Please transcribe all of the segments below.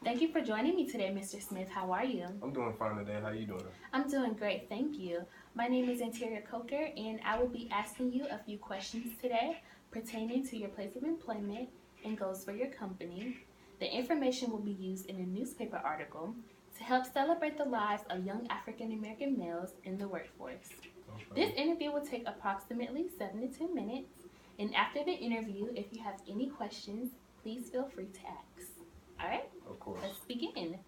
Thank you for joining me today, Mr. Smith. How are you? I'm doing fine today. How you doing? I'm doing great, thank you. My name is Interior Coker, and I will be asking you a few questions today pertaining to your place of employment and goals for your company. The information will be used in a newspaper article to help celebrate the lives of young African American males in the workforce. This Okay. interview will take approximately 7 to 10 minutes, and after the interview, if you have any questions, please feel free to ask. All right? Of course. Let's begin.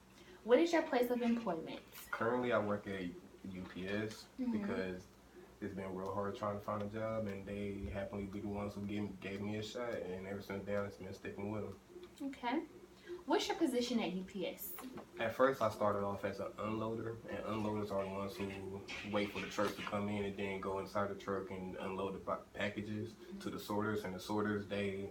What is your place of employment? Currently, I work at UPS Mm-hmm. because it's been real hard trying to find a job, and they happily be the ones who gave me a shot, and ever since then, it's been sticking with them. Okay. What's your position at UPS? At first, I started off as an unloader, and unloaders are the ones who wait for the trucks to come in and then go inside the truck and unload the packages to the sorters, and the sorters, they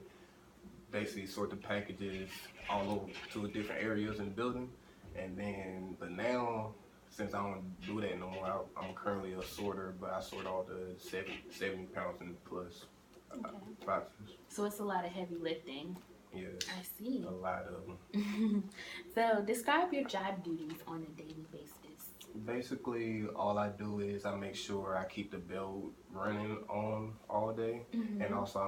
basically sort the packages all over to different areas in the building. And then, but now, since I don't do that no more, I'm currently a sorter, but I sort all the 70 pounds and plus Okay. boxes. So it's a lot of heavy lifting. Yes, I see. a lot of them. So describe your job duties on a daily basis. Basically, all I do is I make sure I keep the belt running on all day, and Mm-hmm. also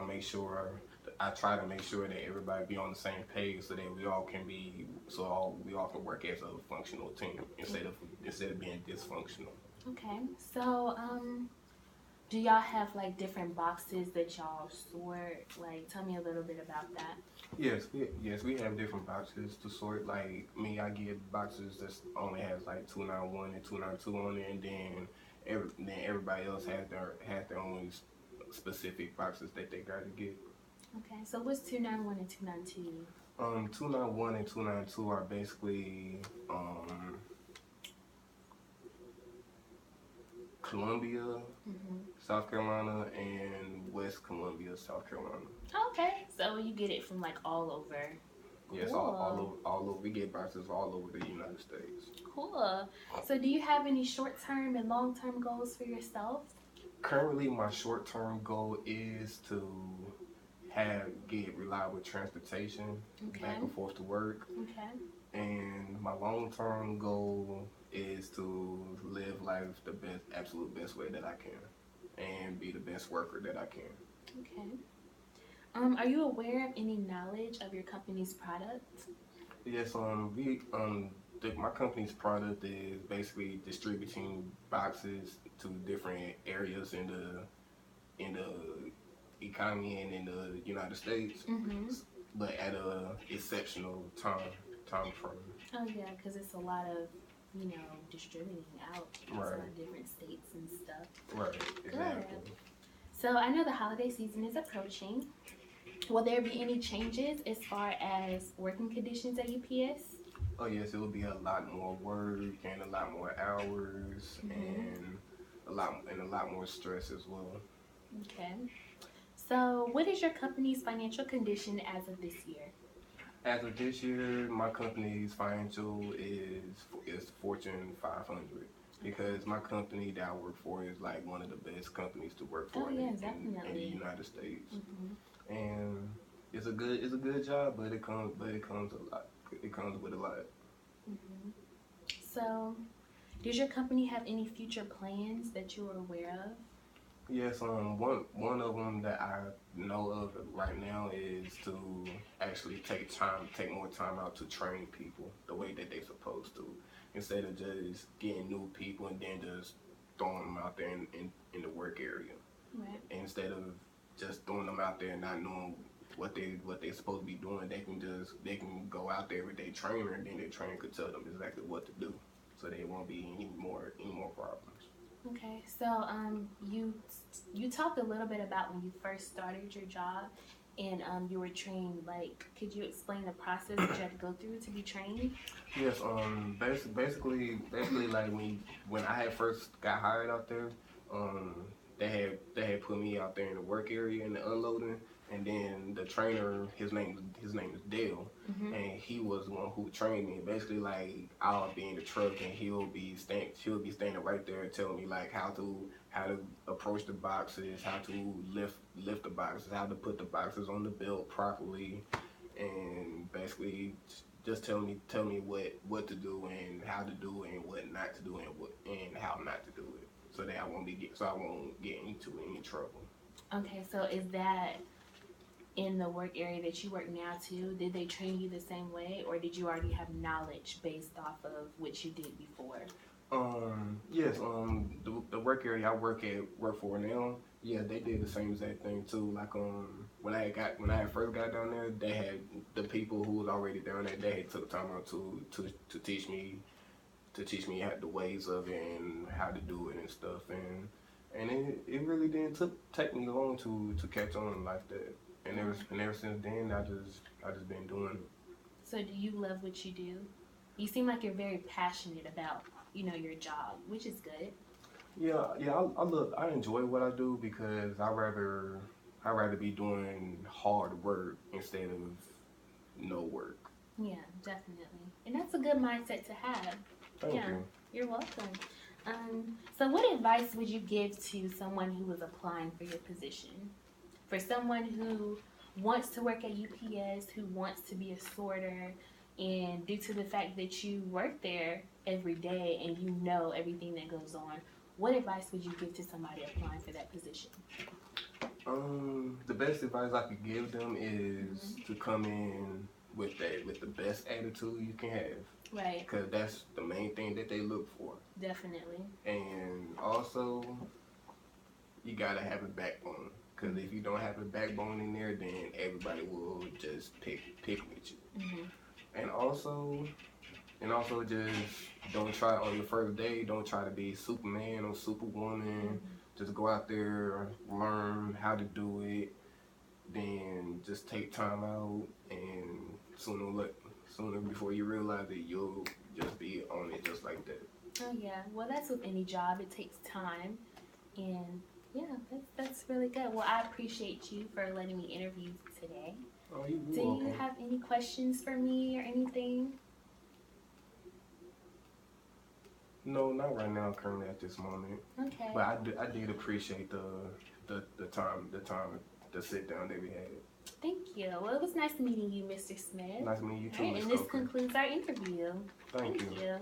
I try to make sure that everybody be on the same page so that we all can work as a functional team instead of being dysfunctional. Okay. So, do y'all have like different boxes that y'all sort? Like, tell me a little bit about that. Yes, we have different boxes to sort. Like me, I get boxes that only has like 291 and 292 on it, and then everybody else has their own specific boxes that they got to get. Okay. So what's 291 and 292? 291 and 292 are basically um Columbia, Mm-hmm. South Carolina, and West Columbia, South Carolina. Okay. So you get it from like all over. Yes, all Cool. over, all over. We get boxes all over the United States. Cool. So do you have any short-term and long-term goals for yourself? Currently, my short-term goal is to get reliable transportation Okay. back and forth to work, Okay. and my long-term goal is to live life the absolute best way that I can, and be the best worker that I can. Okay. Are you aware of any knowledge of your company's product? Yes, my company's product is basically distributing boxes to different areas in the economy and in the United States, Mm-hmm. but at a exceptional time frame. Oh yeah, because it's a lot of, distributing out to Right, our different states and stuff. right, Good. exactly. So I know the holiday season is approaching. Will there be any changes as far as working conditions at UPS? Oh yes, it will be a lot more work and a lot more hours Mm-hmm. and a lot more stress as well. Okay. So what is your company's financial condition as of this year? As of this year, my company's financial is Fortune 500 because my company that I work for is like one of the best companies to work Oh for yeah, in the definitely. United States, Mm-hmm. and it's a good job, but it comes a lot. It comes with a lot. Mm-hmm. So does your company have any future plans that you are aware of? Yes, one of them that I know of right now is to actually take more time out to train people the way that they're supposed to, instead of just getting new people and then just throwing them out there in the work area. Right. Instead of just throwing them out there and not knowing what they're supposed to be doing, they can go out there with their trainer and then their trainer could tell them exactly what to do, so there won't be any more problems. Okay, so you talked a little bit about when you first started your job, and you were trained. Like, could you explain the process that you had to go through to be trained? Yes, basically, like when I had first got hired out there, they had put me out there in the work area in the unloading, and then the trainer, his name is Dale, Mm-hmm. and he was the one who trained me. Basically, like I'll be in the truck and he'll be standing right there telling me like how to approach the boxes, how to lift the boxes, how to put the boxes on the belt properly, and basically just tell me what to do and how to do it and what not to do and how not to do it, so that I won't get into any trouble. Okay, so is that in the work area that you work now too? Did they train you the same way, or did you already have knowledge based off of what you did before? Yes, the work area I work for now, yeah, they did the same exact thing too. Like, when I first got down there, they had the people who was already down there, they had took time out to teach me how the ways of it and how to do it and stuff, and it really didn't take me long to catch on like that. And ever since then, I just been doing it. So do you love what you do? You seem like you're very passionate about, your job, which is good. Yeah, yeah, I enjoy what I do because I rather be doing hard work instead of no work. Yeah, definitely. And that's a good mindset to have. Thank Yeah, you. you're welcome. So what advice would you give to someone who is applying for your position? For someone who wants to work at UPS, who wants to be a sorter, and due to the fact that you work there every day and you know everything that goes on, what advice would you give to somebody applying for that position? The best advice I could give them is to come in with the best attitude you can have, Right, because that's the main thing that they look for. definitely. And also, you gotta have a backbone, because if you don't have a backbone in there, then everybody will just pick with you. Hmm. And also, just don't try on your first day. Don't try to be Superman or Superwoman. Just go out there, learn how to do it. Then just take time out, and sooner before you realize it, you'll just be on it just like that. Oh yeah, well that's with any job. It takes time, and yeah, that's really good. Well, I appreciate you for letting me interview today. Oh, you Do welcome. you have any questions for me or anything? No, not right now, currently at this moment. Okay. But I did appreciate the time the sit down that we had. Thank you. Well, it was nice meeting you, Mr. Smith. Nice meeting you too, All right, Miss and this Coker. concludes our interview. Thank you. you.